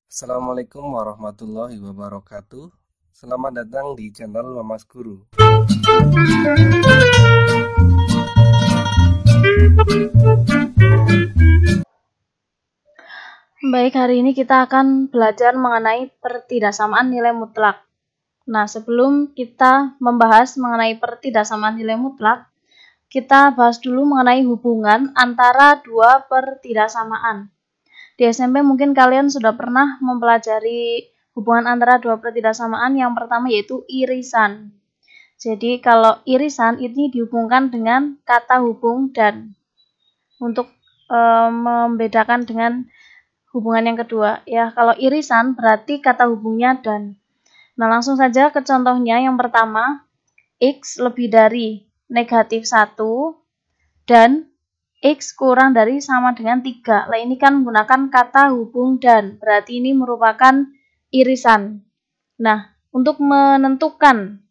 Assalamualaikum warahmatullahi wabarakatuh. Selamat datang di channel Mamas Guru. Baik, hari ini kita akan belajar mengenai pertidaksamaan nilai mutlak. Nah, sebelum kita membahas mengenai pertidaksamaan nilai mutlak, kita bahas dulu mengenai hubungan antara dua pertidaksamaan. Di SMP mungkin kalian sudah pernah mempelajari hubungan antara dua pertidaksamaan. Yang pertama yaitu irisan. Jadi kalau irisan ini dihubungkan dengan kata hubung dan. Untuk membedakan dengan hubungan yang kedua. Ya, kalau irisan berarti kata hubungnya dan. Nah, langsung saja ke contohnya. Yang pertama, X lebih dari negatif 1 dan X kurang dari sama dengan 3. Nah, ini kan menggunakan kata hubung dan, berarti ini merupakan irisan. Nah, untuk menentukan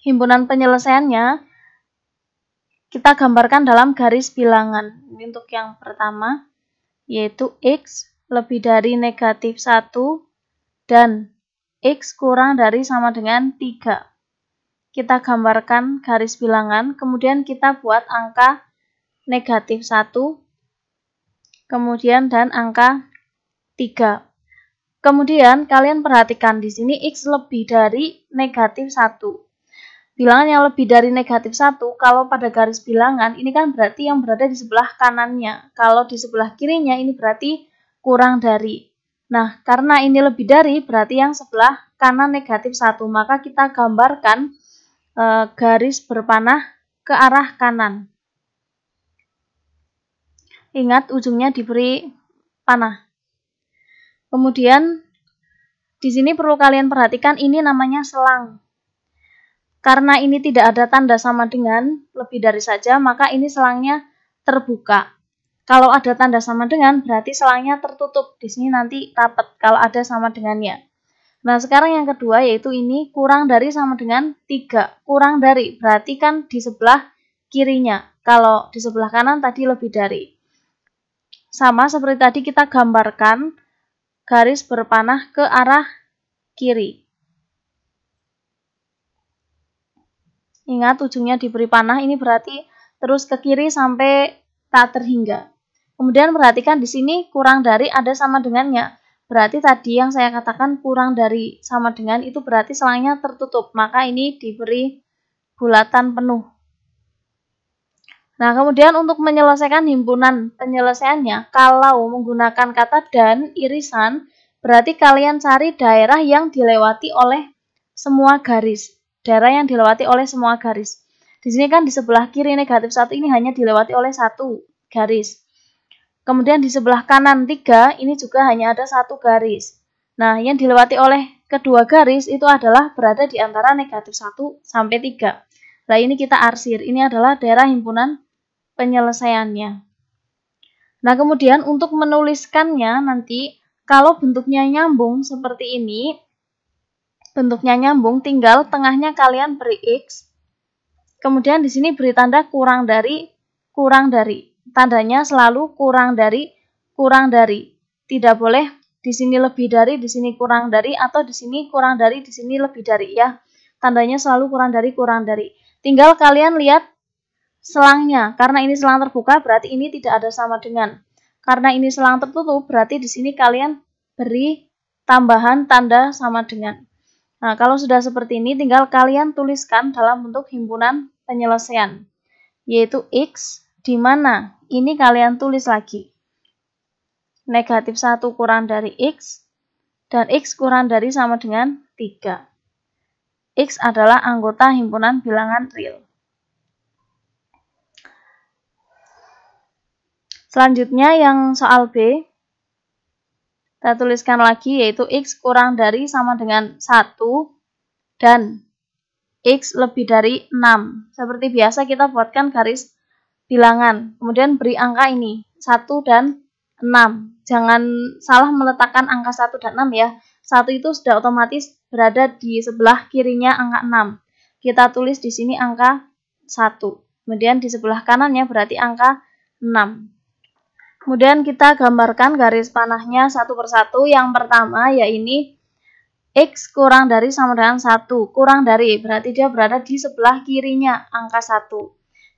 himpunan penyelesaiannya, kita gambarkan dalam garis bilangan. Ini untuk yang pertama, yaitu X lebih dari negatif 1 dan X kurang dari sama dengan 3. Kita gambarkan garis bilangan, kemudian kita buat angka negatif 1, kemudian dan angka 3. Kemudian kalian perhatikan di sini X lebih dari negatif 1. Bilangan yang lebih dari negatif 1, kalau pada garis bilangan, ini kan berarti yang berada di sebelah kanannya. Kalau di sebelah kirinya, ini berarti kurang dari. Nah, karena ini lebih dari, berarti yang sebelah kanan negatif 1. Maka kita gambarkan garis berpanah ke arah kanan. Ingat, ujungnya diberi panah. Kemudian, di sini perlu kalian perhatikan, ini namanya selang. Karena ini tidak ada tanda sama dengan, lebih dari saja, maka ini selangnya terbuka. Kalau ada tanda sama dengan, berarti selangnya tertutup. Di sini nanti rapat kalau ada sama dengannya. Nah, sekarang yang kedua, yaitu ini kurang dari sama dengan 3. Kurang dari, berarti kan di sebelah kirinya. Kalau di sebelah kanan tadi lebih dari. Sama seperti tadi kita gambarkan garis berpanah ke arah kiri. Ingat, ujungnya diberi panah, ini berarti terus ke kiri sampai tak terhingga. Kemudian perhatikan di sini kurang dari ada sama dengannya. Berarti tadi yang saya katakan kurang dari sama dengan itu berarti selangnya tertutup. Maka ini diberi bulatan penuh. Nah, kemudian untuk menyelesaikan himpunan penyelesaiannya, kalau menggunakan kata dan irisan, berarti kalian cari daerah yang dilewati oleh semua garis. Daerah yang dilewati oleh semua garis. Di sini kan di sebelah kiri negatif 1 ini hanya dilewati oleh satu garis. Kemudian di sebelah kanan 3, ini juga hanya ada satu garis. Nah, yang dilewati oleh kedua garis itu adalah berada di antara negatif 1 sampai 3. Nah, ini kita arsir. Ini adalah daerah himpunan penyelesaiannya. Nah, kemudian untuk menuliskannya nanti, kalau bentuknya nyambung seperti ini, bentuknya nyambung, tinggal tengahnya kalian beri X, kemudian di sini beri tanda kurang dari, kurang dari. Tandanya selalu kurang dari, kurang dari. Tidak boleh di sini lebih dari, di sini kurang dari, atau di sini kurang dari, di sini lebih dari ya. Tandanya selalu kurang dari, kurang dari. Tinggal kalian lihat selangnya. Karena ini selang terbuka, berarti ini tidak ada sama dengan. Karena ini selang tertutup, berarti di sini kalian beri tambahan tanda sama dengan. Nah, kalau sudah seperti ini, tinggal kalian tuliskan dalam bentuk himpunan penyelesaian, yaitu X, di mana ini kalian tulis lagi. Negatif 1 kurang dari X, dan X kurang dari sama dengan 3. X adalah anggota himpunan bilangan real. Selanjutnya yang soal B, kita tuliskan lagi yaitu X kurang dari sama dengan 1 dan X lebih dari 6. Seperti biasa kita buatkan garis bilangan, kemudian beri angka ini 1 dan 6. Jangan salah meletakkan angka 1 dan 6 ya. 1 itu sudah otomatis berada di sebelah kirinya angka 6. Kita tulis di sini angka 1. Kemudian di sebelah kanannya berarti angka 6. Kemudian kita gambarkan garis panahnya satu persatu. Yang pertama yaitu X kurang dari sama dengan 1. Kurang dari berarti dia berada di sebelah kirinya angka 1.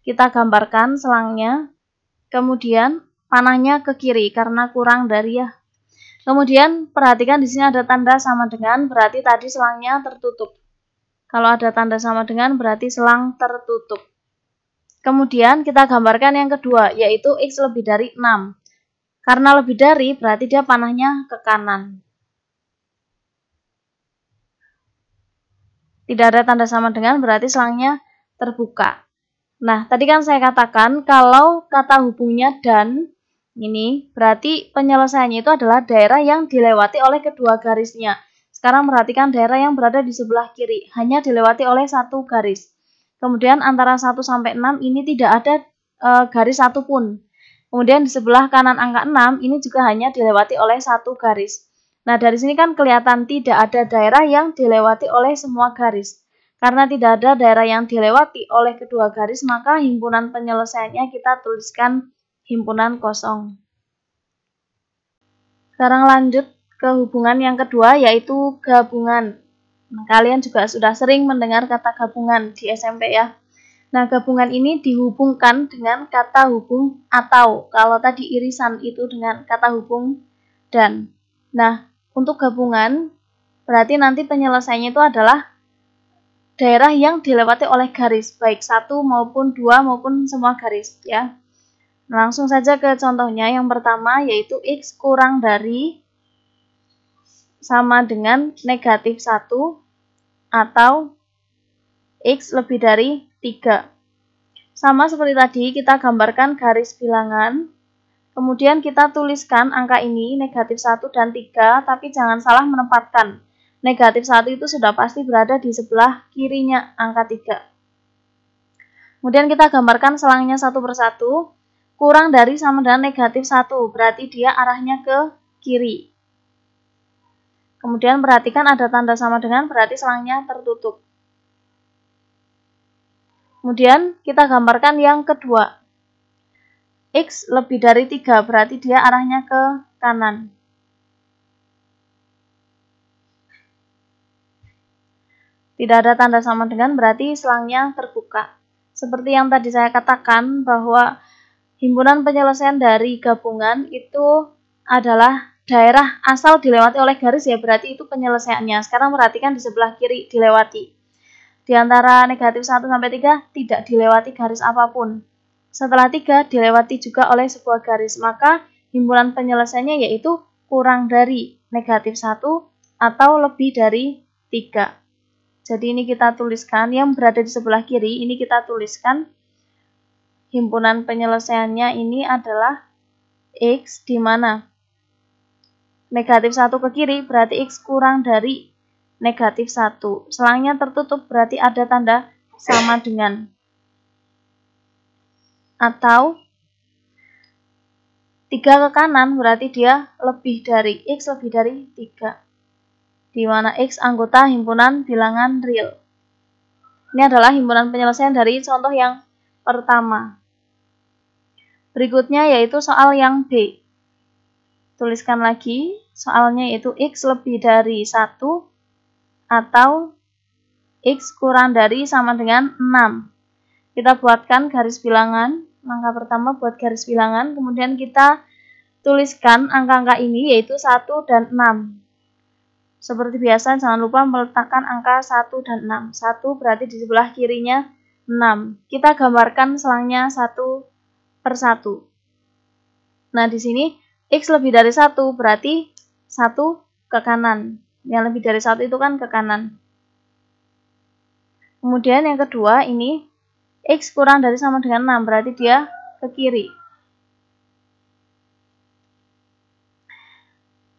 Kita gambarkan selangnya. Kemudian panahnya ke kiri karena kurang dari ya. Kemudian perhatikan di sini ada tanda sama dengan, berarti tadi selangnya tertutup. Kalau ada tanda sama dengan berarti selang tertutup. Kemudian kita gambarkan yang kedua, yaitu X lebih dari 6. Karena lebih dari berarti dia panahnya ke kanan. Tidak ada tanda sama dengan berarti selangnya terbuka. Nah, tadi kan saya katakan kalau kata hubungnya dan ini berarti penyelesaiannya itu adalah daerah yang dilewati oleh kedua garisnya. Sekarang perhatikan daerah yang berada di sebelah kiri, hanya dilewati oleh satu garis. Kemudian antara 1 sampai 6 ini tidak ada garis satupun. Kemudian di sebelah kanan angka 6 ini juga hanya dilewati oleh satu garis. Nah, dari sini kan kelihatan tidak ada daerah yang dilewati oleh semua garis. Karena tidak ada daerah yang dilewati oleh kedua garis, maka himpunan penyelesaiannya kita tuliskan himpunan kosong. Sekarang lanjut ke hubungan yang kedua, yaitu gabungan. Nah, kalian juga sudah sering mendengar kata gabungan di SMP ya. Nah, gabungan ini dihubungkan dengan kata hubung atau. Kalau tadi irisan itu dengan kata hubung dan. Nah, untuk gabungan berarti nanti penyelesaiannya itu adalah daerah yang dilewati oleh garis, baik satu maupun dua maupun semua garis ya. Langsung saja ke contohnya. Yang pertama yaitu X kurang dari sama dengan negatif 1 atau X lebih dari 3. Sama seperti tadi, kita gambarkan garis bilangan. Kemudian kita tuliskan angka ini, negatif 1 dan 3, tapi jangan salah menempatkan. Negatif 1 itu sudah pasti berada di sebelah kirinya angka 3. Kemudian kita gambarkan selangnya satu persatu. Kurang dari sama dengan negatif 1, berarti dia arahnya ke kiri. Kemudian perhatikan ada tanda sama dengan, berarti selangnya tertutup. Kemudian kita gambarkan yang kedua. X lebih dari 3, berarti dia arahnya ke kanan. Tidak ada tanda sama dengan, berarti selangnya terbuka. Seperti yang tadi saya katakan bahwa himpunan penyelesaian dari gabungan itu adalah daerah asal dilewati oleh garis ya, berarti itu penyelesaiannya. Sekarang perhatikan di sebelah kiri dilewati. Di antara negatif 1 sampai 3 tidak dilewati garis apapun. Setelah 3 dilewati juga oleh sebuah garis, maka himpunan penyelesaiannya yaitu kurang dari negatif 1 atau lebih dari 3. Jadi ini kita tuliskan, yang berada di sebelah kiri, ini kita tuliskan himpunan penyelesaiannya ini adalah X, di mana negatif 1 ke kiri berarti X kurang dari negatif 1. Selangnya tertutup berarti ada tanda sama dengan. Atau 3 ke kanan berarti dia lebih dari, X lebih dari 3. Di mana X anggota himpunan bilangan real. Ini adalah himpunan penyelesaian dari contoh yang pertama. Berikutnya yaitu soal yang B. Tuliskan lagi, soalnya yaitu X lebih dari 1 atau X kurang dari sama dengan 6. Kita buatkan garis bilangan. Langkah pertama buat garis bilangan, kemudian kita tuliskan angka-angka ini yaitu 1 dan 6. Seperti biasa jangan lupa meletakkan angka 1 dan 6. 1 berarti di sebelah kirinya 6. Kita gambarkan selangnya 1 per 1. Nah, di sini X lebih dari 1 berarti 1 ke kanan. Yang lebih dari 1 itu kan ke kanan. Kemudian yang kedua ini X kurang dari sama dengan 6 berarti dia ke kiri.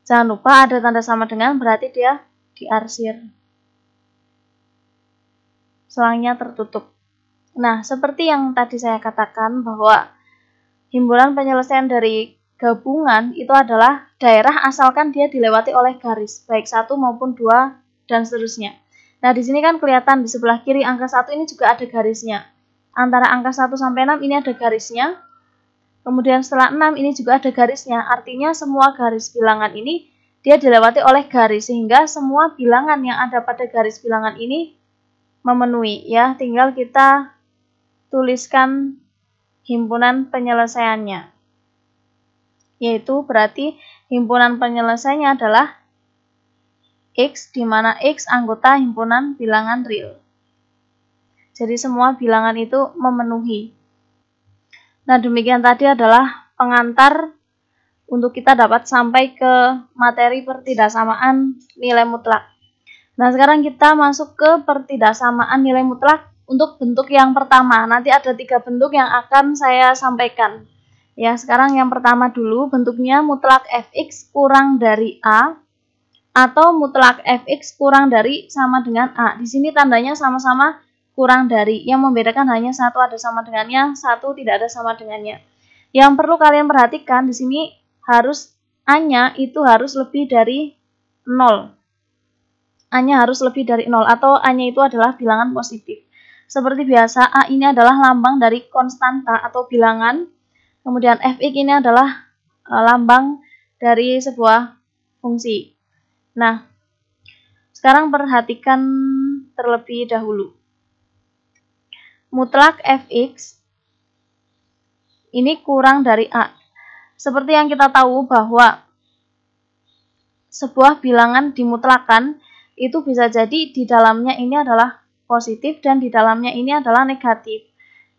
Jangan lupa ada tanda sama dengan berarti dia diarsir. Selangnya tertutup. Nah, seperti yang tadi saya katakan bahwa himpunan penyelesaian dari gabungan itu adalah daerah asalkan dia dilewati oleh garis, baik 1 maupun 2 dan seterusnya. Nah, di sini kan kelihatan di sebelah kiri angka 1 ini juga ada garisnya. Antara angka 1 sampai 6 ini ada garisnya. Kemudian setelah 6 ini juga ada garisnya, artinya semua garis bilangan ini dia dilewati oleh garis, sehingga semua bilangan yang ada pada garis bilangan ini memenuhi. Ya, tinggal kita tuliskan himpunan penyelesaiannya. Yaitu berarti himpunan penyelesaiannya adalah X, di mana X anggota himpunan bilangan real. Jadi semua bilangan itu memenuhi. Nah, demikian tadi adalah pengantar untuk kita dapat sampai ke materi pertidaksamaan nilai mutlak. Nah, sekarang kita masuk ke pertidaksamaan nilai mutlak untuk bentuk yang pertama. Nanti ada 3 bentuk yang akan saya sampaikan. Ya, sekarang yang pertama dulu, bentuknya mutlak fx kurang dari A atau mutlak fx kurang dari sama dengan A. Di sini tandanya sama-sama kurang dari. Yang membedakan hanya satu ada sama dengannya, satu tidak ada sama dengannya. Yang perlu kalian perhatikan di sini harus A-nya itu harus lebih dari 0. A-nya harus lebih dari 0 atau A-nya itu adalah bilangan positif. Seperti biasa, A ini adalah lambang dari konstanta atau bilangan. Kemudian fx ini adalah lambang dari sebuah fungsi. Nah, sekarang perhatikan terlebih dahulu. Mutlak fx ini kurang dari A. Seperti yang kita tahu bahwa sebuah bilangan dimutlakan itu bisa jadi di dalamnya ini adalah positif dan di dalamnya ini adalah negatif.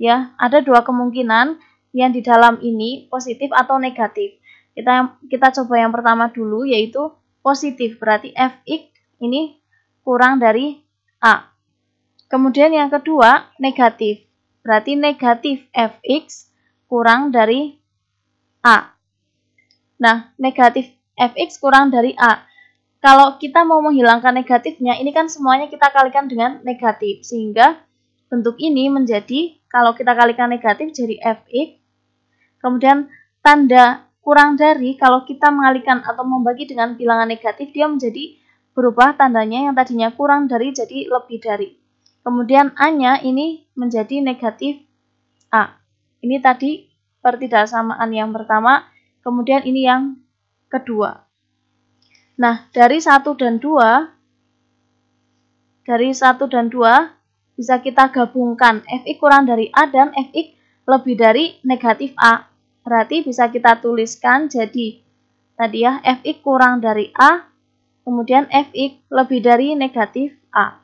Ya, ada 2 kemungkinan yang di dalam ini positif atau negatif. Kita coba yang pertama dulu, yaitu positif, berarti fx ini kurang dari A. Kemudian yang kedua negatif, berarti negatif fx kurang dari A. Nah, negatif fx kurang dari A. Kalau kita mau menghilangkan negatifnya, ini kan semuanya kita kalikan dengan negatif. Sehingga bentuk ini menjadi, kalau kita kalikan negatif jadi fx. Kemudian tanda kurang dari, kalau kita mengalihkan atau membagi dengan bilangan negatif, dia menjadi berubah tandanya, yang tadinya kurang dari jadi lebih dari. Kemudian A-nya ini menjadi negatif A. Ini tadi pertidaksamaan yang pertama, kemudian ini yang kedua. Nah, dari 1 dan 2 bisa kita gabungkan fx kurang dari A dan fx lebih dari negatif A. Berarti bisa kita tuliskan jadi tadi ya, fx kurang dari A, kemudian fx lebih dari negatif A.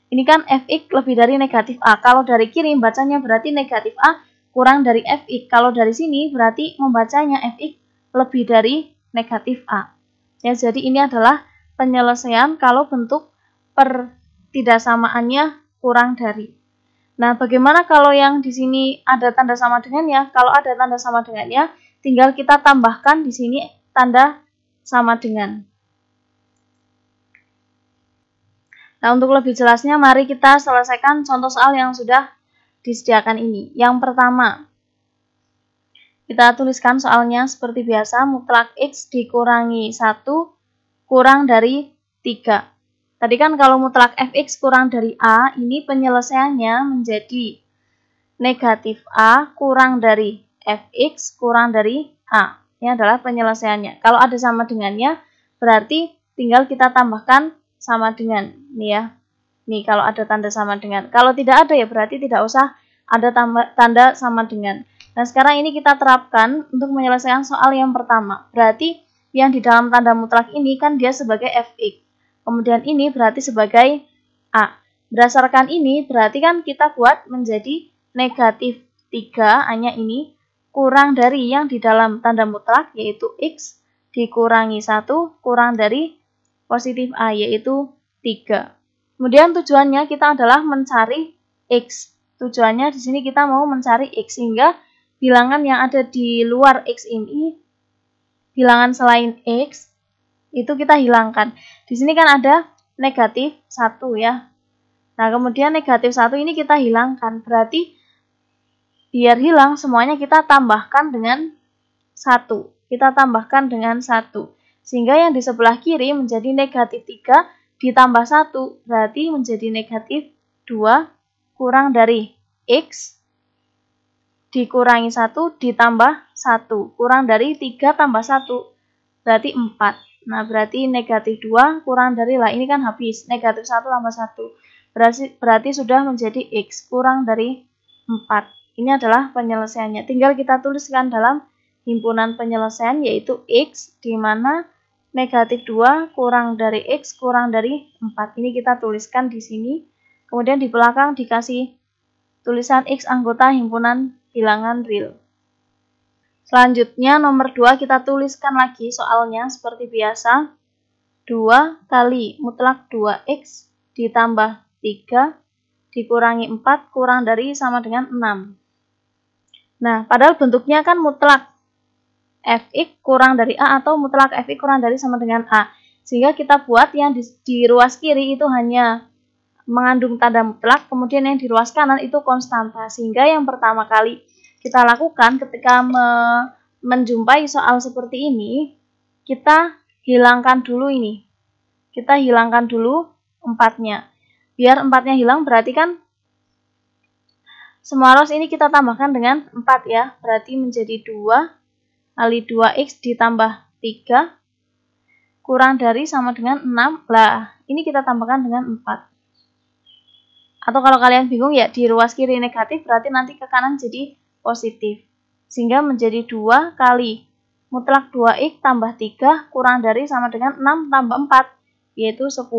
Ini kan fx lebih dari negatif A. Kalau dari kiri bacanya berarti negatif A kurang dari fx. Kalau dari sini berarti membacanya fx lebih dari negatif A. Ya, jadi ini adalah penyelesaian kalau bentuk pertidaksamaannya kurang dari. Nah, bagaimana kalau yang di sini ada tanda sama dengannya? Kalau ada tanda sama dengannya, tinggal kita tambahkan di sini tanda sama dengan. Nah, untuk lebih jelasnya, mari kita selesaikan contoh soal yang sudah disediakan ini. Yang pertama, kita tuliskan soalnya seperti biasa, mutlak X dikurangi 1 kurang dari 3. Tadi kan kalau mutlak fx kurang dari A, ini penyelesaiannya menjadi negatif A kurang dari fx kurang dari A. Ini adalah penyelesaiannya. Kalau ada sama dengannya, berarti tinggal kita tambahkan sama dengan. Nih ya, nih kalau ada tanda sama dengan. Kalau tidak ada ya berarti tidak usah ada tanda sama dengan. Nah, sekarang ini kita terapkan untuk menyelesaikan soal yang pertama. Berarti yang di dalam tanda mutlak ini kan dia sebagai fx. Kemudian ini berarti sebagai A. Berdasarkan ini berarti kan kita buat menjadi negatif 3, A-nya ini kurang dari yang di dalam tanda mutlak yaitu X dikurangi 1 kurang dari positif A yaitu 3. Kemudian tujuannya kita adalah mencari X. Tujuannya di sini kita mau mencari X sehingga bilangan yang ada di luar X ini, bilangan selain X, itu kita hilangkan. Di sini kan ada negatif 1 ya. Nah, kemudian negatif 1 ini kita hilangkan. Berarti biar hilang semuanya kita tambahkan dengan 1. Kita tambahkan dengan 1. Sehingga yang di sebelah kiri menjadi negatif 3 ditambah 1. Berarti menjadi negatif 2 kurang dari X dikurangi 1 ditambah 1. Kurang dari 3 tambah 1. Berarti 4. Nah, berarti negatif 2 kurang dari, lah ini kan habis. Negatif 1 tambah 1. Berarti sudah menjadi X kurang dari 4. Ini adalah penyelesaiannya. Tinggal kita tuliskan dalam himpunan penyelesaian, yaitu X, di mana negatif 2 kurang dari X kurang dari 4. Ini kita tuliskan di sini. Kemudian di belakang dikasih tulisan X anggota himpunan bilangan real. Selanjutnya nomor 2 kita tuliskan lagi soalnya seperti biasa. 2 kali mutlak 2X ditambah 3 dikurangi 4 kurang dari sama dengan 6. Nah, padahal bentuknya kan mutlak Fx kurang dari A atau mutlak Fx kurang dari sama dengan A. Sehingga kita buat yang di ruas kiri itu hanya mengandung tanda mutlak, kemudian yang di ruas kanan itu konstanta. Sehingga yang pertama kali kita lakukan ketika menjumpai soal seperti ini, kita hilangkan dulu ini. Kita hilangkan dulu 4-nya. Biar 4-nya hilang, berarti kan semua ruas ini kita tambahkan dengan 4 ya. Berarti menjadi 2 kali 2X ditambah 3 kurang dari sama dengan 6. Lah, ini kita tambahkan dengan 4. Atau kalau kalian bingung ya, di ruas kiri negatif berarti nanti ke kanan jadi positif. Sehingga menjadi 2 kali mutlak 2X tambah 3 kurang dari sama dengan 6 tambah 4, yaitu 10.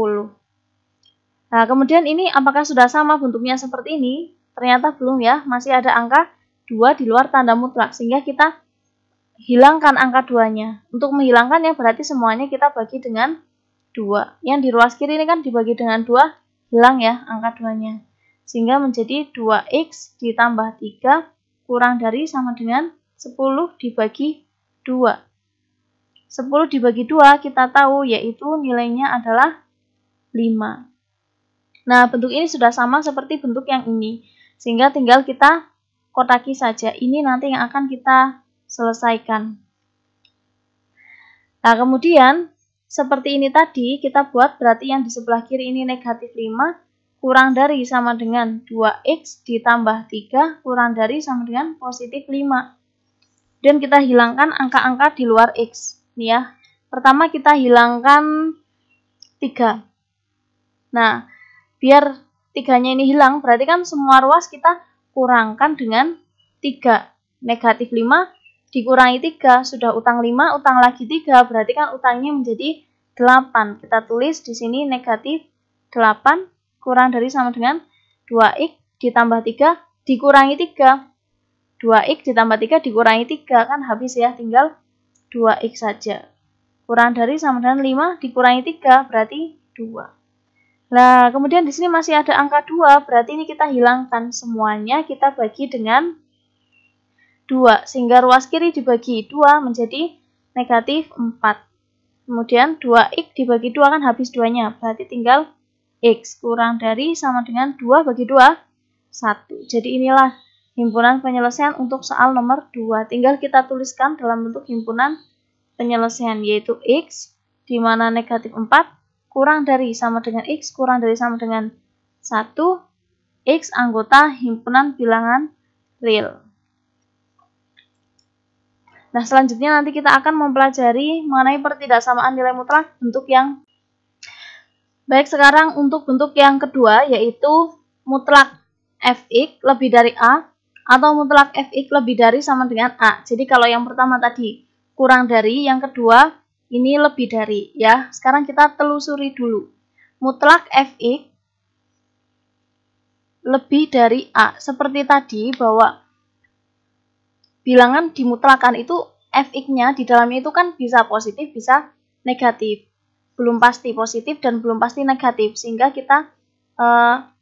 Nah, kemudian ini apakah sudah sama bentuknya seperti ini? Ternyata belum ya, masih ada angka 2 di luar tanda mutlak. Sehingga kita hilangkan angka 2-nya. Untuk menghilangkannya berarti semuanya kita bagi dengan 2. Yang di ruas kiri ini kan dibagi dengan 2. Hilang ya angka 2-nya. Sehingga menjadi 2X ditambah 3 kurang dari sama dengan 10 dibagi 2. 10 dibagi 2 kita tahu yaitu nilainya adalah 5. Nah, bentuk ini sudah sama seperti bentuk yang ini. Sehingga tinggal kita kotaki saja. Ini nanti yang akan kita selesaikan. Nah, kemudian seperti ini tadi, kita buat berarti yang di sebelah kiri ini negatif 5, kurang dari sama dengan 2X ditambah 3, kurang dari sama dengan positif 5. Dan kita hilangkan angka-angka di luar X. Nih ya, pertama kita hilangkan 3. Nah, biar 3-nya ini hilang, berarti kan semua ruas kita kurangkan dengan 3. Negatif 5 dikurangi 3, sudah utang 5, utang lagi 3, berarti kan utangnya menjadi 8. Kita tulis di sini negatif 8 kurang dari sama dengan 2X ditambah 3 dikurangi 3. 2X ditambah 3 dikurangi 3, kan habis ya, tinggal 2X saja. Kurang dari sama dengan 5 dikurangi 3, berarti 2. Nah, kemudian di sini masih ada angka 2, berarti ini kita hilangkan semuanya, kita bagi dengan 2, sehingga ruas kiri dibagi 2 menjadi negatif 4. Kemudian 2X dibagi 2 kan habis 2-nya, berarti tinggal X kurang dari sama dengan 2 bagi 2, 1. Jadi inilah himpunan penyelesaian untuk soal nomor 2. Tinggal kita tuliskan dalam bentuk himpunan penyelesaian, yaitu X, di mana negatif 4 kurang dari sama dengan X kurang dari sama dengan 1, X anggota himpunan bilangan real. Nah, selanjutnya nanti kita akan mempelajari mengenai pertidaksamaan nilai mutlak bentuk yang baik. Sekarang untuk bentuk yang kedua, yaitu mutlak Fx lebih dari A atau mutlak Fx lebih dari sama dengan A. Jadi kalau yang pertama tadi kurang dari, yang kedua ini lebih dari ya. Sekarang kita telusuri dulu. Mutlak Fx lebih dari A. Seperti tadi bahwa bilangan dimutlakan itu Fx-nya di dalamnya itu kan bisa positif, bisa negatif. Belum pasti positif dan belum pasti negatif. Sehingga kita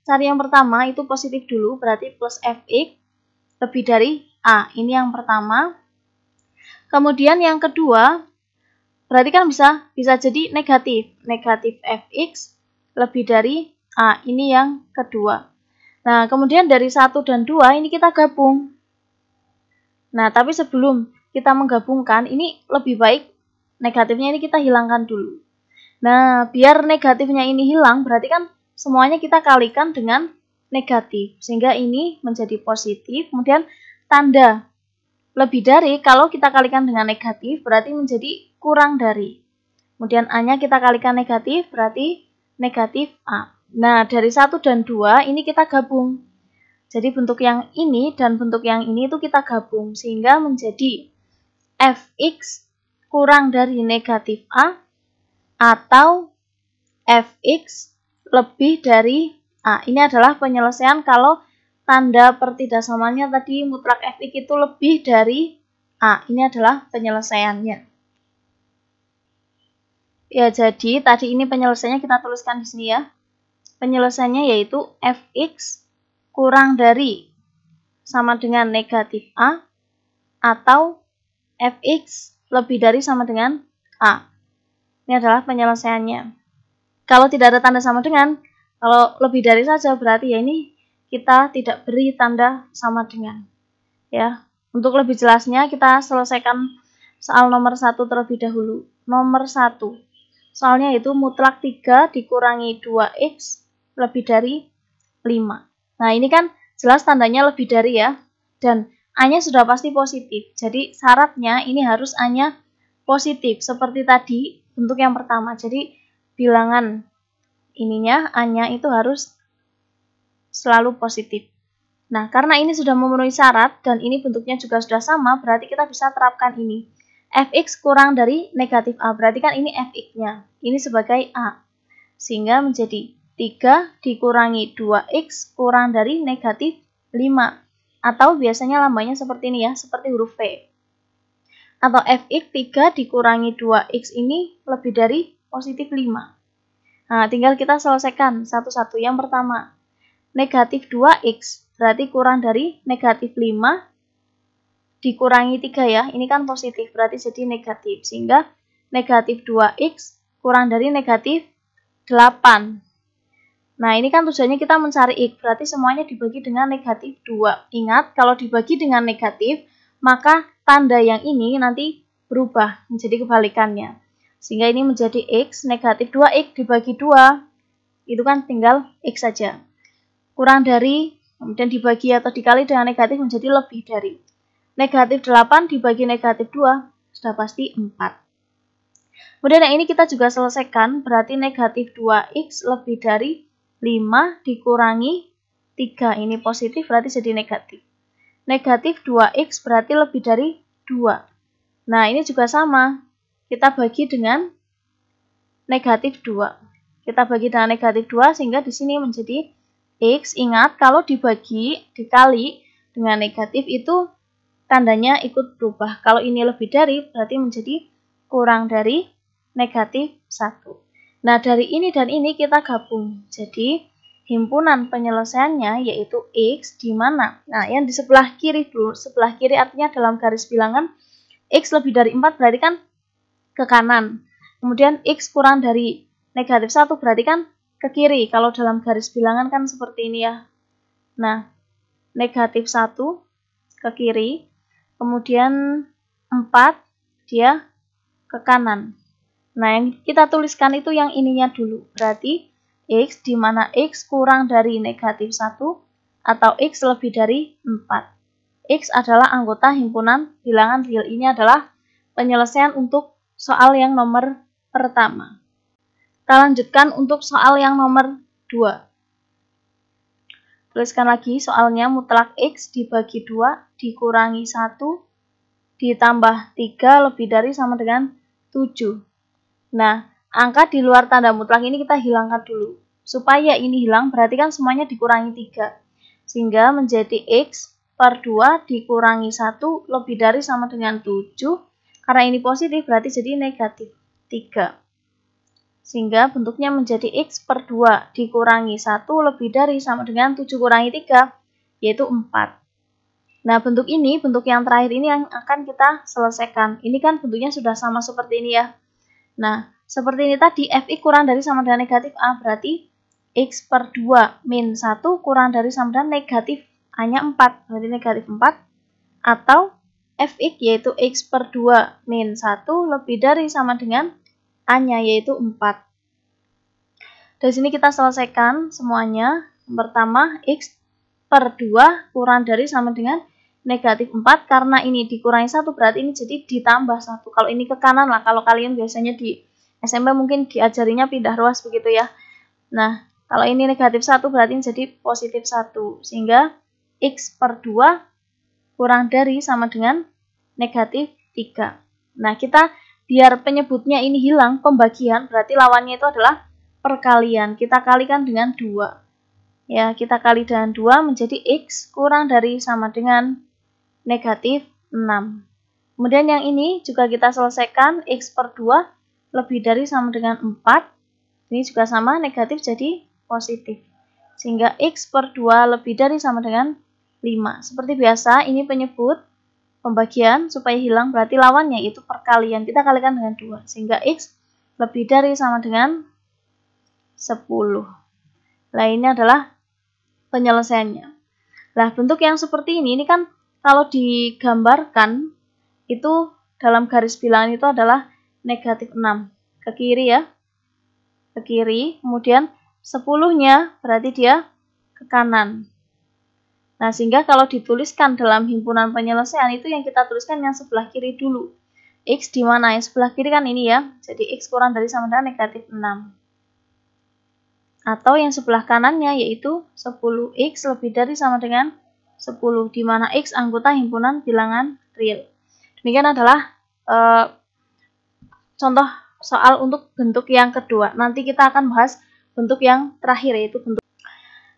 cari yang pertama itu positif dulu, berarti plus Fx lebih dari A. Ini yang pertama. Kemudian yang kedua, berarti kan bisa jadi negatif. Negatif Fx lebih dari A. Ini yang kedua. Nah, kemudian dari 1 dan 2 ini kita gabung. Nah, tapi sebelum kita menggabungkan, ini lebih baik negatifnya ini kita hilangkan dulu. Nah, biar negatifnya ini hilang, berarti kan semuanya kita kalikan dengan negatif. Sehingga ini menjadi positif. Kemudian tanda lebih dari, kalau kita kalikan dengan negatif berarti menjadi kurang dari. Kemudian A-nya kita kalikan negatif berarti negatif A. Nah, dari 1 dan 2 ini kita gabung. Jadi bentuk yang ini dan bentuk yang ini itu kita gabung sehingga menjadi fx kurang dari negatif A atau fx lebih dari A. Ini adalah penyelesaian kalau tanda pertidaksamanya tadi mutlak fx itu lebih dari A. Ini adalah penyelesaiannya. Ya, jadi tadi ini penyelesaiannya kita tuliskan di sini ya. Penyelesaiannya yaitu fx kurang dari sama dengan negatif A atau fx lebih dari sama dengan A. Ini adalah penyelesaiannya. Kalau tidak ada tanda sama dengan, kalau lebih dari saja berarti ya ini kita tidak beri tanda sama dengan. Ya, untuk lebih jelasnya kita selesaikan soal nomor 1 terlebih dahulu. Nomor 1. Soalnya itu mutlak 3 dikurangi 2x lebih dari 5. Nah, ini kan jelas tandanya lebih dari ya. Dan A-nya sudah pasti positif. Jadi syaratnya ini harus A-nya positif seperti tadi bentuk yang pertama. Jadi bilangan ininya A-nya itu harus selalu positif. Nah, karena ini sudah memenuhi syarat dan ini bentuknya juga sudah sama, berarti kita bisa terapkan ini. Fx kurang dari negatif A, berarti kan ini Fx-nya. Ini sebagai A. Sehingga menjadi 3 dikurangi 2x kurang dari negatif 5. Atau biasanya lambangnya seperti ini ya, seperti huruf V. Atau fx 3 dikurangi 2x ini lebih dari positif 5. Nah, tinggal kita selesaikan satu-satu. Yang pertama, negatif 2x berarti kurang dari negatif 5 dikurangi 3 ya. Ini kan positif, berarti jadi negatif. Sehingga negatif 2x kurang dari negatif 8. Nah, ini kan tujuannya kita mencari x, berarti semuanya dibagi dengan negatif 2. Ingat, kalau dibagi dengan negatif, maka tanda yang ini nanti berubah menjadi kebalikannya. Sehingga ini menjadi x, negatif 2x dibagi 2, itu kan tinggal x saja. Kurang dari, kemudian dibagi atau dikali dengan negatif menjadi lebih dari. Negatif 8 dibagi negatif 2, sudah pasti 4. Kemudian yang ini kita juga selesaikan, berarti negatif 2x lebih dari 5 dikurangi 3. Ini positif, berarti jadi negatif. Negatif 2x berarti lebih dari 2. Nah, ini juga sama. Kita bagi dengan negatif 2. Kita bagi dengan negatif 2 sehingga di sini menjadi x. Ingat, kalau dibagi, dikali dengan negatif itu tandanya ikut berubah. Kalau ini lebih dari, berarti menjadi kurang dari negatif 1. Nah, dari ini dan ini kita gabung. Jadi, himpunan penyelesaiannya yaitu x di mana? Nah, yang di sebelah kiri dulu. Sebelah kiri artinya dalam garis bilangan x lebih dari 4 berarti kan ke kanan. Kemudian x kurang dari negatif 1 berarti kan ke kiri. Kalau dalam garis bilangan kan seperti ini ya. Nah, negatif 1 ke kiri. Kemudian 4 dia ke kanan. Nah, yang kita tuliskan itu yang ininya dulu. Berarti x di mana x kurang dari negatif 1 atau x lebih dari 4. X adalah anggota himpunan bilangan real. Ini adalah penyelesaian untuk soal yang nomor pertama. Kita lanjutkan untuk soal yang nomor 2. Tuliskan lagi soalnya, mutlak x dibagi 2 dikurangi 1 ditambah 3 lebih dari sama dengan 7. Nah, angka di luar tanda mutlak ini kita hilangkan dulu. Supaya ini hilang berarti kan semuanya dikurangi 3. Sehingga menjadi x per 2 dikurangi 1 lebih dari sama dengan 7. Karena ini positif berarti jadi negatif 3. Sehingga bentuknya menjadi x per 2 dikurangi 1 lebih dari sama dengan 7 kurangi 3, yaitu 4. Nah, bentuk ini, bentuk yang terakhir ini yang akan kita selesaikan. Ini kan bentuknya sudah sama seperti ini ya. Nah, seperti ini tadi, fx kurang dari sama dengan negatif A, berarti x per 2 min 1 kurang dari sama dengan negatif A-nya 4, berarti negatif 4. Atau fx yaitu x per 2 min 1 lebih dari sama dengan A-nya yaitu 4. Dari sini kita selesaikan semuanya. Yang pertama, x per 2 kurang dari sama dengan negatif 4, karena ini dikurangi 1 berarti ini jadi ditambah 1. Kalau ini ke kanan lah, kalau kalian biasanya di SMP mungkin diajarinya pindah ruas begitu ya. Nah, kalau ini negatif 1 berarti ini jadi positif 1. Sehingga X per 2 kurang dari sama dengan negatif 3. Nah, kita biar penyebutnya ini hilang, pembagian, berarti lawannya itu adalah perkalian. Kita kalikan dengan 2. Ya, kita kali dengan 2 menjadi X kurang dari sama dengan negatif 6. Kemudian yang ini juga kita selesaikan, X per 2 lebih dari sama dengan 4. Ini juga sama, negatif jadi positif. Sehingga X per 2 lebih dari sama dengan 5. Seperti biasa, ini penyebut pembagian supaya hilang, berarti lawannya itu perkalian. Kita kalikan dengan 2. Sehingga X lebih dari sama dengan 10. Nah, ini adalah penyelesaiannya. Nah, bentuk yang seperti ini kan kalau digambarkan itu dalam garis bilangan itu adalah negatif 6. Ke kiri ya. Ke kiri, kemudian 10-nya berarti dia ke kanan. Nah, sehingga kalau dituliskan dalam himpunan penyelesaian itu yang kita tuliskan yang sebelah kiri dulu. X di mana? Yang sebelah kiri kan ini ya. Jadi X kurang dari sama dengan negatif 6. Atau yang sebelah kanannya yaitu 10X lebih dari sama dengan 10, di mana X anggota himpunan bilangan real. Demikian adalah contoh soal untuk bentuk yang kedua. Nanti kita akan bahas bentuk yang terakhir, yaitu bentuk.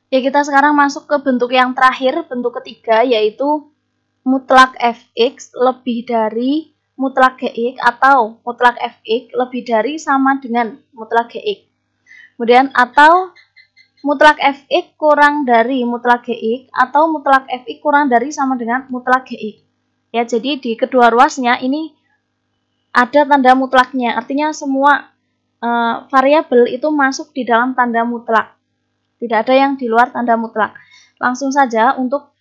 Ya, kita sekarang masuk ke bentuk yang terakhir, bentuk ketiga, yaitu mutlak fx lebih dari mutlak gx atau mutlak fx lebih dari sama dengan mutlak gx. Kemudian atau mutlak fx kurang dari mutlak gx atau mutlak fx kurang dari sama dengan mutlak gx. Ya, jadi di kedua ruasnya ini ada tanda mutlaknya. Artinya semua variabel itu masuk di dalam tanda mutlak. Tidak ada yang di luar tanda mutlak. Langsung saja untuk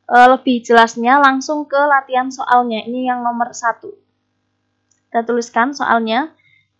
lebih jelasnya langsung ke latihan soalnya. Ini yang nomor 1. Kita tuliskan soalnya.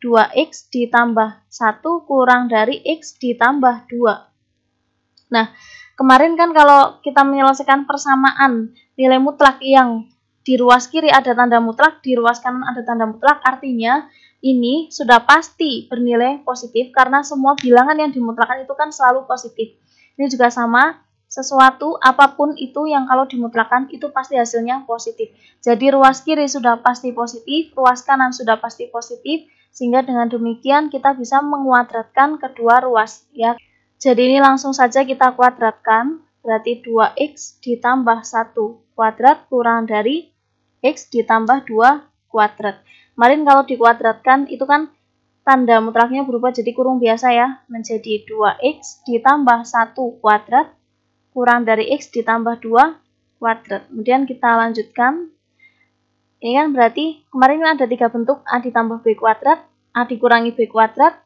2x ditambah 1 kurang dari x ditambah 2. Nah, kemarin kan kalau kita menyelesaikan persamaan nilai mutlak yang di ruas kiri ada tanda mutlak, di ruas kanan ada tanda mutlak, artinya ini sudah pasti bernilai positif karena semua bilangan yang dimutlakan itu kan selalu positif. Ini juga sama, sesuatu apapun itu yang kalau dimutlakan itu pasti hasilnya positif. Jadi ruas kiri sudah pasti positif, ruas kanan sudah pasti positif, sehingga dengan demikian kita bisa menguadratkan kedua ruas ya. Jadi ini langsung saja kita kuadratkan, berarti 2x ditambah 1 kuadrat kurang dari x ditambah 2 kuadrat. Kemarin kalau dikuadratkan itu kan tanda mutlaknya berubah jadi kurung biasa ya, menjadi 2x ditambah 1 kuadrat kurang dari x ditambah 2 kuadrat. Kemudian kita lanjutkan. Ini kan berarti kemarin ada 3 bentuk, A ditambah B kuadrat, A dikurangi B kuadrat,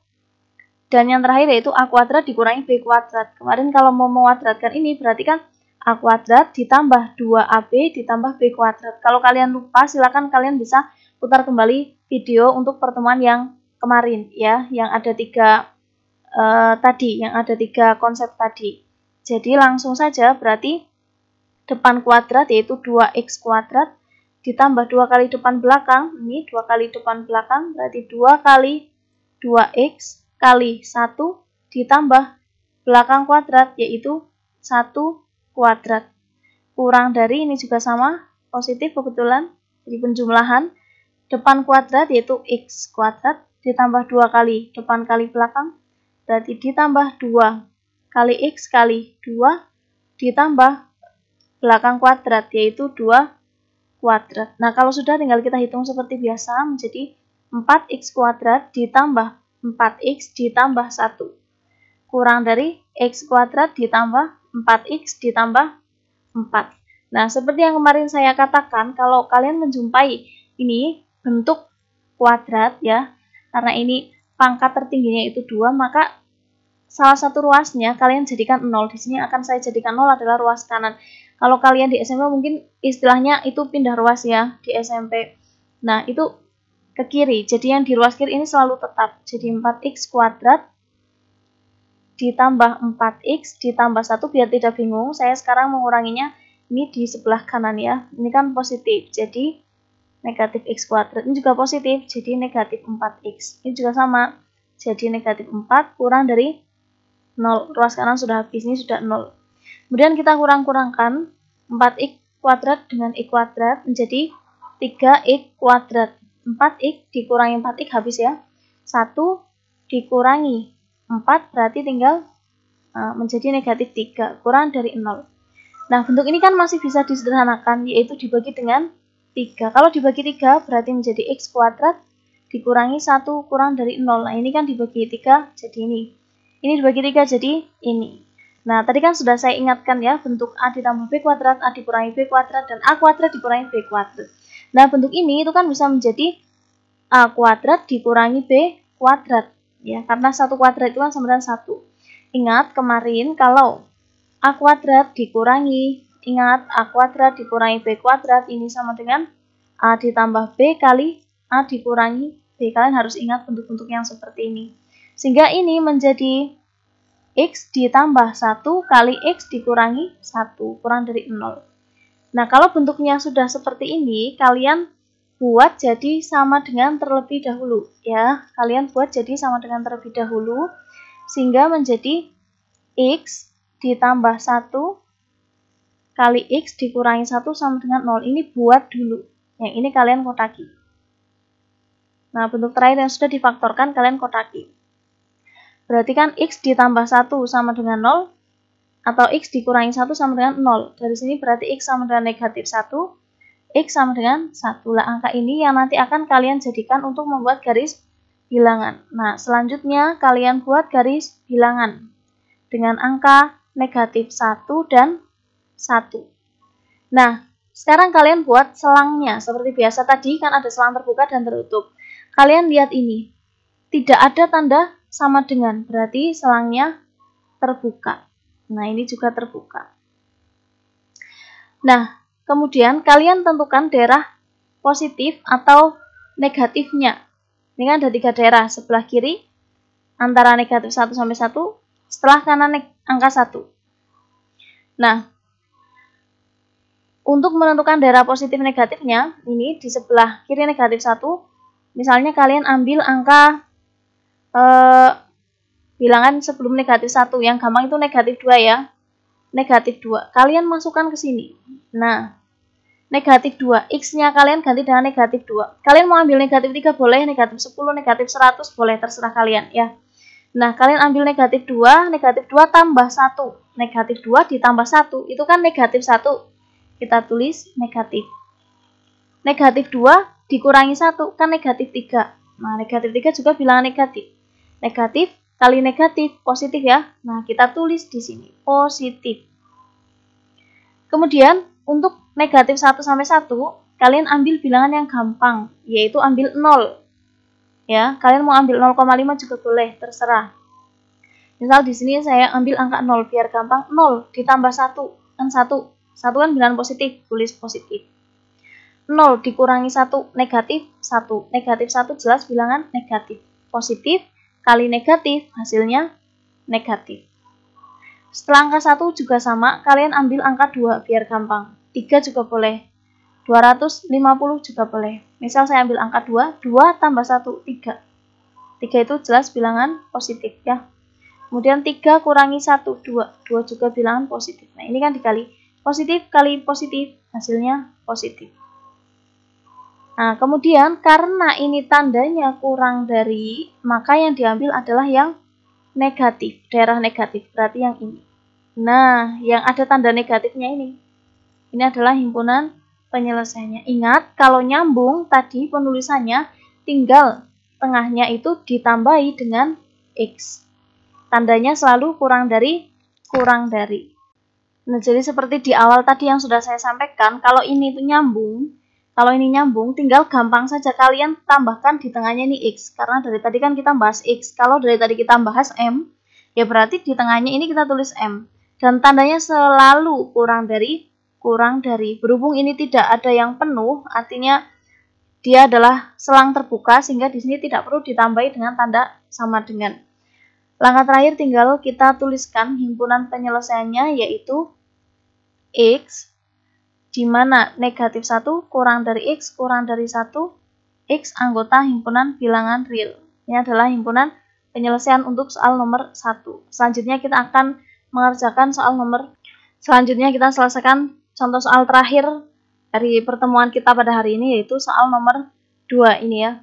dan yang terakhir yaitu A kuadrat dikurangi B kuadrat. Kemarin kalau mau menguadratkan ini berarti kan A kuadrat ditambah 2AB ditambah B kuadrat. Kalau kalian lupa silakan kalian bisa putar kembali video untuk pertemuan yang kemarin ya, yang ada 3 tadi, yang ada 3 konsep tadi. Jadi langsung saja berarti depan kuadrat yaitu 2x kuadrat ditambah 2 kali depan belakang, ini 2 kali depan belakang berarti 2 kali 2x kali 1 ditambah belakang kuadrat yaitu 1 kuadrat. Kurang dari ini juga sama, positif kebetulan, jadi penjumlahan depan kuadrat yaitu x kuadrat ditambah 2 kali depan kali belakang berarti ditambah 2 kali x kali 2 ditambah belakang kuadrat yaitu 2 kuadrat. Nah, kalau sudah tinggal kita hitung seperti biasa menjadi 4x kuadrat ditambah 4x ditambah 1 kurang dari x kuadrat ditambah 4x ditambah 4. Nah, seperti yang kemarin saya katakan, kalau kalian menjumpai ini bentuk kuadrat ya, karena ini pangkat tertingginya itu 2, maka salah satu ruasnya kalian jadikan 0. Di sini akan saya jadikan 0 adalah ruas kanan. Kalau kalian di SMP mungkin istilahnya itu pindah ruas ya di SMP. Nah, itu ke kiri. Jadi yang di ruas kiri ini selalu tetap. Jadi 4x kuadrat ditambah 4x ditambah 1 biar tidak bingung. Saya sekarang menguranginya Ini di sebelah kanan ya. Ini kan positif, jadi negatif x kuadrat. Ini juga positif, jadi negatif 4x. Ini juga sama, jadi negatif 4 kurang dari 0. Ruas kanan sudah habis, ini sudah 0. Kemudian kita kurang-kurangkan 4x kuadrat dengan x kuadrat menjadi 3x kuadrat. 4x dikurangi 4x habis ya. 1 dikurangi 4 berarti tinggal menjadi negatif 3 kurang dari 0. Nah, bentuk ini kan masih bisa disederhanakan, yaitu dibagi dengan 3. Kalau dibagi 3 berarti menjadi x kuadrat dikurangi 1 kurang dari 0. Nah, ini kan dibagi 3 jadi ini. Ini dibagi 3 jadi ini. Nah, tadi kan sudah saya ingatkan ya, bentuk A ditambah B kuadrat, A dikurangi B kuadrat, dan A kuadrat dikurangi B kuadrat. Nah, bentuk ini itu kan bisa menjadi A kuadrat dikurangi B kuadrat. Ya, karena 1 kuadrat itu kan sama dengan 1. Ingat kemarin kalau A kuadrat dikurangi, ingat A kuadrat dikurangi B kuadrat, ini sama dengan A ditambah B kali A dikurangi B. Kalian harus ingat bentuk-bentuk yang seperti ini. Sehingga ini menjadi x ditambah 1 kali x dikurangi 1 kurang dari 0. Nah, kalau bentuknya sudah seperti ini, kalian buat jadi sama dengan terlebih dahulu. Ya, kalian buat jadi sama dengan terlebih dahulu, sehingga menjadi x ditambah 1 kali x dikurangi 1 sama dengan 0. Ini buat dulu. Yang ini kalian kotaki. Nah, bentuk terakhir yang sudah difaktorkan kalian kotaki. Berarti kan x ditambah 1 sama dengan 0, atau x dikurangi 1 sama dengan 0. Dari sini berarti x sama dengan negatif 1, x sama dengan 1. Lah, angka ini yang nanti akan kalian jadikan untuk membuat garis bilangan. Nah, selanjutnya kalian buat garis bilangan dengan angka negatif 1 dan 1. Nah, sekarang kalian buat selangnya. Seperti biasa tadi kan ada selang terbuka dan tertutup. Kalian lihat ini. Tidak ada tanda sama dengan, berarti selangnya terbuka. Nah, ini juga terbuka. Nah, kemudian kalian tentukan daerah positif atau negatifnya. Ini kan ada 3 daerah, sebelah kiri antara negatif 1 sampai 1, setelah kanan angka 1. Nah, untuk menentukan daerah positif negatifnya, ini di sebelah kiri negatif 1, misalnya kalian ambil angka bilangan sebelum negatif 1, yang gampang itu negatif 2 ya. Negatif 2, kalian masukkan ke sini. Nah, negatif 2, x-nya kalian ganti dengan negatif 2. Kalian mau ambil negatif 3 boleh, negatif 10, negatif 100 boleh, terserah kalian ya. Nah, kalian ambil negatif 2 tambah 1. Negatif 2 ditambah 1, itu kan negatif 1. Kita tulis negatif. Negatif 2 dikurangi 1, kan negatif 3. Nah, negatif 3 juga bilangan negatif. Negatif kali negatif, positif ya. Nah, kita tulis di sini, positif. Kemudian, untuk negatif 1 sampai 1, kalian ambil bilangan yang gampang, yaitu ambil 0. Ya, kalian mau ambil 0,5 juga boleh, terserah. Misal di sini saya ambil angka 0, biar gampang. 0 ditambah 1, kan 1. 1 kan bilangan positif, tulis positif. 0 dikurangi 1, negatif 1. Negatif 1 jelas bilangan negatif. Positif kali negatif, hasilnya negatif. Setelah angka 1 juga sama, kalian ambil angka 2 biar gampang. 3 juga boleh. 250 juga boleh. Misal saya ambil angka 2, 2 tambah 1, 3. 3 itu jelas bilangan positif ya. Kemudian 3 kurangi 1, 2. 2 juga bilangan positif. Nah, ini kan dikali. Positif kali positif, hasilnya positif. Nah, kemudian karena ini tandanya kurang dari, maka yang diambil adalah yang negatif, daerah negatif, berarti yang ini. Nah, yang ada tanda negatifnya ini. Ini adalah himpunan penyelesaiannya. Ingat, kalau nyambung tadi penulisannya tinggal tengahnya itu ditambahi dengan X. Tandanya selalu kurang dari, kurang dari. Nah, jadi seperti di awal tadi yang sudah saya sampaikan, kalau ini itu nyambung, kalau ini nyambung, tinggal gampang saja kalian tambahkan di tengahnya ini X. Karena dari tadi kan kita bahas X. Kalau dari tadi kita bahas M, ya berarti di tengahnya ini kita tulis M. Dan tandanya selalu kurang dari, kurang dari. Berhubung ini tidak ada yang penuh, artinya dia adalah selang terbuka, sehingga di sini tidak perlu ditambahi dengan tanda sama dengan. Langkah terakhir tinggal kita tuliskan himpunan penyelesaiannya, yaitu X di mana negatif 1 kurang dari X kurang dari 1, X anggota himpunan bilangan real. Ini adalah himpunan penyelesaian untuk soal nomor 1. Selanjutnya kita akan mengerjakan selanjutnya kita selesaikan contoh soal terakhir dari pertemuan kita pada hari ini, yaitu soal nomor 2 ini ya.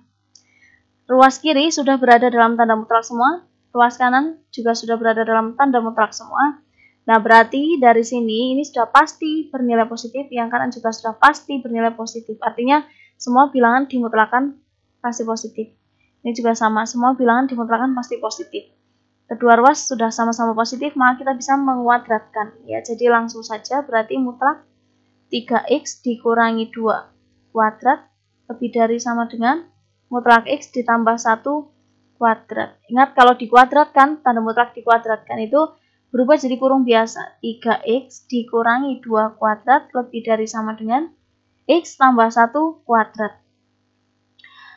Ruas kiri sudah berada dalam tanda mutlak semua, ruas kanan juga sudah berada dalam tanda mutlak semua. Nah, berarti dari sini ini sudah pasti bernilai positif, yang kanan juga sudah pasti bernilai positif. Artinya semua bilangan dimutlakan pasti positif. Ini juga sama, semua bilangan dimutlakan pasti positif. Kedua ruas sudah sama-sama positif, maka kita bisa menguadratkan. Ya, jadi langsung saja berarti mutlak 3x dikurangi 2 kuadrat lebih dari sama dengan mutlak x ditambah 1 kuadrat. Ingat, kalau dikuadratkan, tanda mutlak dikuadratkan itu berubah jadi kurung biasa. 3x dikurangi 2 kuadrat lebih dari sama dengan x tambah 1 kuadrat.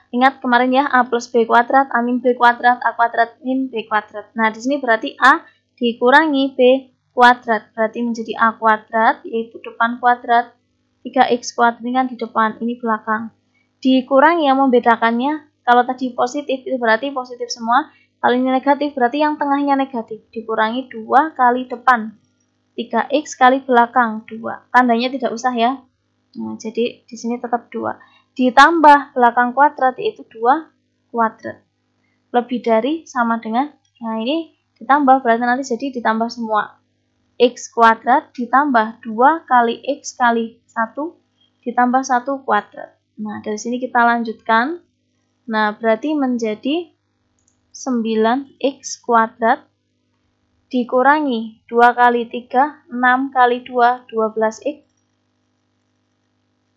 Ingat kemarin ya, a plus b kuadrat, a min b kuadrat, a kuadrat min b kuadrat. Nah, di sini berarti a dikurangi b kuadrat. Berarti menjadi a kuadrat, yaitu depan kuadrat. 3x kuadrat ini kan di depan, ini belakang. Dikurangi yang membedakannya, kalau tadi positif itu berarti positif semua. Kalau ini negatif berarti yang tengahnya negatif. Dikurangi 2 kali depan. 3x kali belakang 2. Tandanya tidak usah ya. Nah, jadi di sini tetap 2. Ditambah belakang kuadrat yaitu 2 kuadrat. Lebih dari sama dengan, nah ini ditambah berarti nanti jadi ditambah semua. X kuadrat ditambah 2 kali x kali 1 ditambah 1 kuadrat. Nah, dari sini kita lanjutkan. Nah, berarti menjadi 9x kuadrat dikurangi 2 kali 3, 6 kali 2, 12x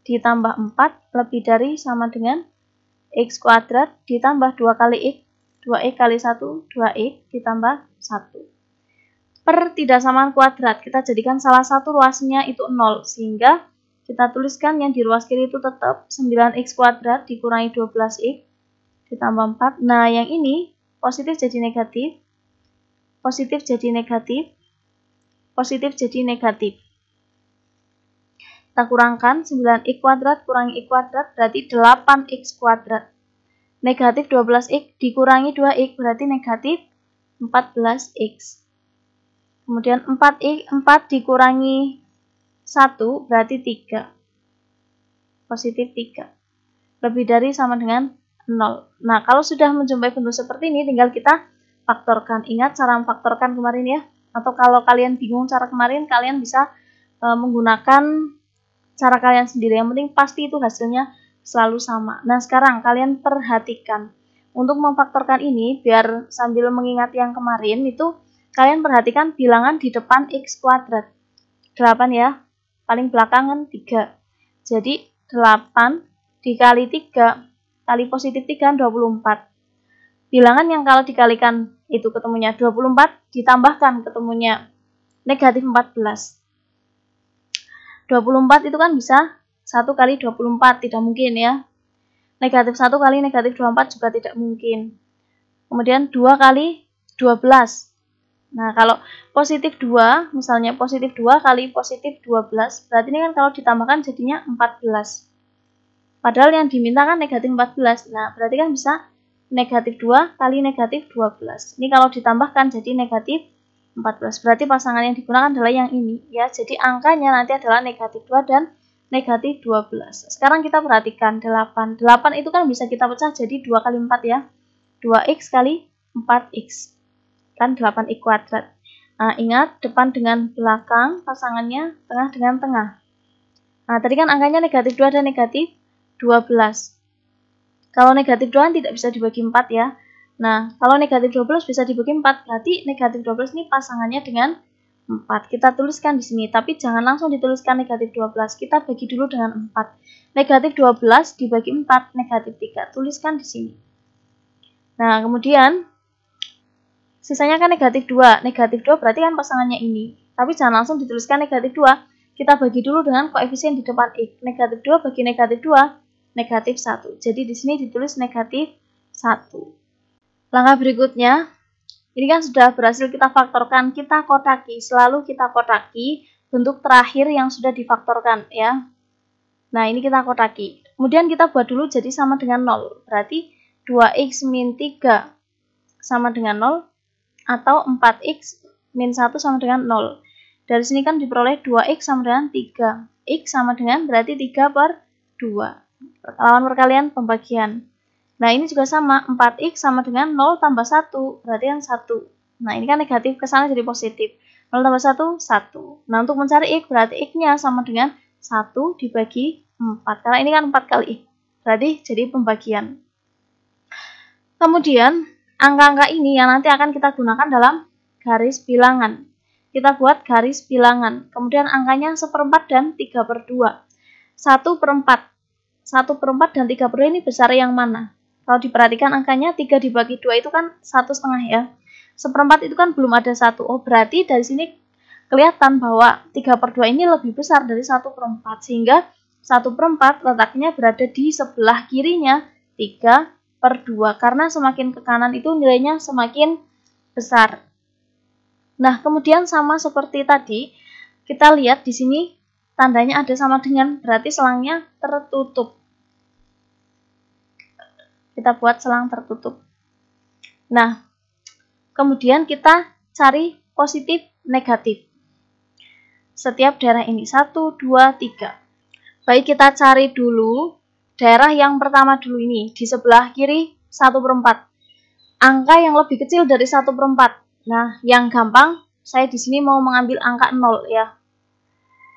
ditambah 4 lebih dari sama dengan x kuadrat ditambah 2 kali x, 2x kali 1, 2x ditambah 1. Pertidaksamaan kuadrat, kita jadikan salah satu ruasnya itu 0, sehingga kita tuliskan yang di ruas kiri itu tetap 9x kuadrat dikurangi 12x ditambah 4. Nah, yang ini positif jadi negatif, positif jadi negatif, positif jadi negatif. Kita kurangkan 9x kuadrat kurangi x kuadrat berarti 8x kuadrat. Negatif 12x dikurangi 2x berarti negatif 14x. Kemudian 4 dikurangi 1 berarti 3. Positif 3. Lebih dari sama dengan 0. Nah, kalau sudah menjumpai bentuk seperti ini, tinggal kita faktorkan. Ingat cara memfaktorkan kemarin ya. Atau kalau kalian bingung cara kemarin, kalian bisa menggunakan cara kalian sendiri. Yang penting pasti itu hasilnya selalu sama. Nah, sekarang kalian perhatikan. Untuk memfaktorkan ini, biar sambil mengingat yang kemarin, itu kalian perhatikan bilangan di depan x kuadrat. 8 ya. Paling belakangan 3. Jadi 8 dikali 3 kali positif 3 24. Bilangan yang kalau dikalikan itu ketemunya 24 ditambahkan ketemunya negatif 14. 24 itu kan bisa 1 kali 24, tidak mungkin ya. Negatif 1 kali negatif 24 juga tidak mungkin. Kemudian 2 kali 12. Nah, kalau positif 2, misalnya positif 2 kali positif 12, berarti ini kan kalau ditambahkan jadinya 14. Padahal yang diminta kan negatif 14. Nah, berarti kan bisa negatif 2 kali negatif 12. Ini kalau ditambahkan jadi negatif 14. Berarti pasangan yang digunakan adalah yang ini. Ya, jadi angkanya nanti adalah negatif 2 dan negatif 12. Sekarang kita perhatikan 8. 8 itu kan bisa kita pecah jadi 2 kali 4 ya. 2x kali 4x. Kan 8x kuadrat. Nah, ingat depan dengan belakang, pasangannya tengah dengan tengah. Nah, tadi kan angkanya negatif 2 dan negatif 12. Kalau negatif 2 tidak bisa dibagi 4 ya. Nah, kalau negatif 12 bisa dibagi 4, berarti negatif 12 ini pasangannya dengan 4. Kita tuliskan di sini, tapi jangan langsung dituliskan negatif 12. Kita bagi dulu dengan 4. Negatif 12 dibagi 4, negatif 3. Tuliskan di sini. Nah, kemudian sisanya kan negatif 2. Negatif 2 berarti kan pasangannya ini. Tapi jangan langsung dituliskan negatif 2. Kita bagi dulu dengan koefisien di depan x. Negatif 2 bagi negatif 2. Negatif 1. Jadi di sini ditulis negatif 1. Langkah berikutnya, ini kan sudah berhasil kita faktorkan, kita kotaki. Selalu kita kotaki bentuk terakhir yang sudah difaktorkan ya. Nah, ini kita kotaki. Kemudian kita buat dulu jadi sama dengan 0. Berarti 2x min 3 sama dengan 0 atau 4x min 1 sama dengan 0. Dari sini kan diperoleh 2x sama dengan 3. X sama dengan berarti 3 per 2. Lawan perkalian pembagian. Nah, ini juga sama. 4x sama dengan 0 tambah 1. Berarti kan 1. Nah, ini kan negatif ke sana jadi positif. 0 tambah 1, 1. Nah, untuk mencari x berarti x-nya sama dengan 1 dibagi 4. Karena ini kan 4 kali x. Berarti jadi pembagian. Kemudian, angka-angka ini yang nanti akan kita gunakan dalam garis bilangan. Kita buat garis bilangan. Kemudian angkanya 1/4 dan 3/2. 1/4. 1/4 dan 3/2 ini besar yang mana? Kalau diperhatikan angkanya 3 dibagi 2 itu kan 1/2 ya. 1/4 itu kan belum ada 1. Oh, berarti dari sini kelihatan bahwa 3/2 ini lebih besar dari 1/4. Sehingga 1/4 letaknya berada di sebelah kirinya 3/2. Karena semakin ke kanan itu nilainya semakin besar. Nah, kemudian sama seperti tadi, kita lihat di sini tandanya ada sama dengan, berarti selangnya tertutup. Kita buat selang tertutup. Nah, kemudian kita cari positif negatif. Setiap daerah ini 1, 2, 3. Baik, kita cari dulu daerah yang pertama dulu ini. Di sebelah kiri 1/4. Angka yang lebih kecil dari 1/4. Nah, yang gampang, saya di sini mau mengambil angka 0 ya.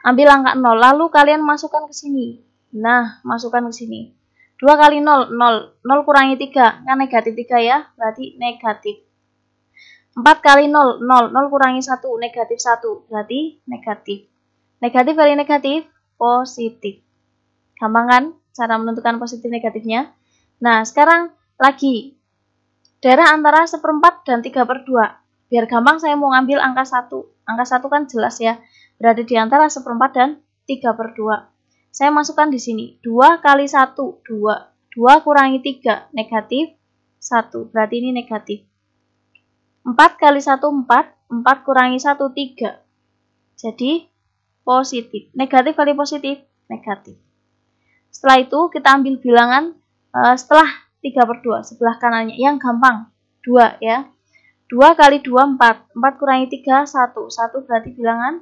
Ambil angka 0, lalu kalian masukkan ke sini. Nah, masukkan ke sini. 2 kali 0, 0. 0 kurangi 3, kan negatif 3 ya, berarti negatif. 4 kali 0, 0. 0 kurangi 1, negatif 1, berarti negatif. Negatif kali negatif, positif. Gampang kan cara menentukan positif negatifnya? Nah, sekarang lagi. Daerah antara 1/4 dan 3/2. Biar gampang saya mau ngambil angka 1. Angka 1 kan jelas ya, berada di antara 1/4 dan 3/2. Saya masukkan di sini. 2 kali 1, 2. 2 kurangi 3, negatif 1. Berarti ini negatif. 4 kali 1, 4. 4 kurangi 1, 3. Jadi positif. Negatif kali positif, negatif. Setelah itu kita ambil bilangan setelah 3/2, sebelah kanannya. Yang gampang, 2 ya. 2 kali 2, 4. 4 kurangi 3, 1. 1 berarti bilangan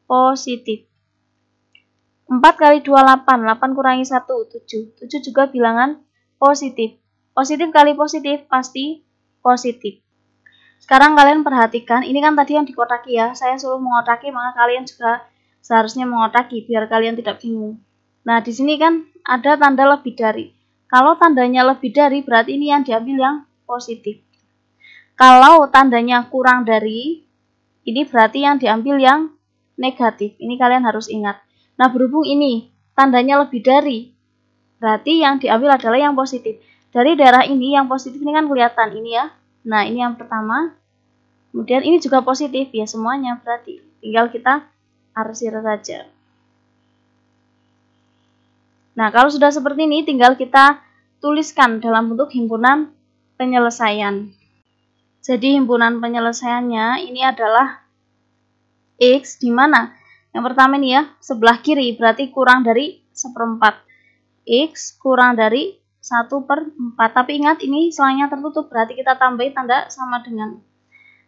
positif. 4 kali 2, 8. 8 kurangi 1, 7. 7 juga bilangan positif. Positif kali positif pasti positif. Sekarang kalian perhatikan, ini kan tadi yang dikotaki ya. Saya suruh mengotaki, maka kalian juga seharusnya mengotaki biar kalian tidak bingung. Nah, di sini kan ada tanda lebih dari. Kalau tandanya lebih dari, berarti ini yang diambil yang positif. Kalau tandanya kurang dari, ini berarti yang diambil yang negatif. Ini kalian harus ingat. Nah, berhubung ini tandanya lebih dari, berarti yang diambil adalah yang positif. Dari daerah ini, yang positif ini kan kelihatan. Ini ya. Nah, ini yang pertama. Kemudian ini juga positif. Ya, semuanya berarti. Tinggal kita arsir saja. Nah, kalau sudah seperti ini, tinggal kita tuliskan dalam bentuk himpunan penyelesaian. Jadi himpunan penyelesaiannya ini adalah X di mana? Yang pertama ini ya, sebelah kiri berarti kurang dari 1/4. X kurang dari 1/4. Tapi ingat ini selangnya tertutup, berarti kita tambahin tanda sama dengan.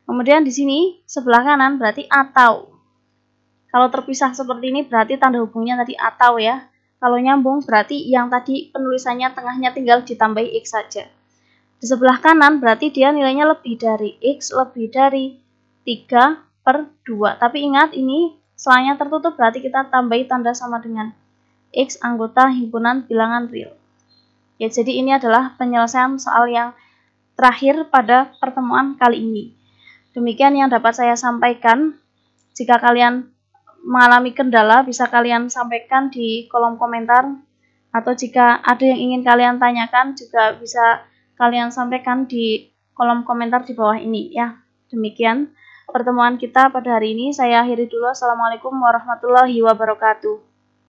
Kemudian di sini sebelah kanan berarti atau. Kalau terpisah seperti ini berarti tanda hubungnya tadi atau ya. Kalau nyambung berarti yang tadi penulisannya tengahnya tinggal ditambahi X saja. Di sebelah kanan berarti dia nilainya lebih dari. X lebih dari 3/2. Tapi ingat ini selangnya tertutup berarti kita tambahi tanda sama dengan. X anggota himpunan bilangan real. Ya, jadi ini adalah penyelesaian soal yang terakhir pada pertemuan kali ini. Demikian yang dapat saya sampaikan. Jika kalian mengalami kendala, bisa kalian sampaikan di kolom komentar. Atau jika ada yang ingin kalian tanyakan, juga bisa kalian sampaikan di kolom komentar di bawah ini ya. Demikian pertemuan kita pada hari ini. Saya akhiri dulu. Assalamualaikum warahmatullahi wabarakatuh.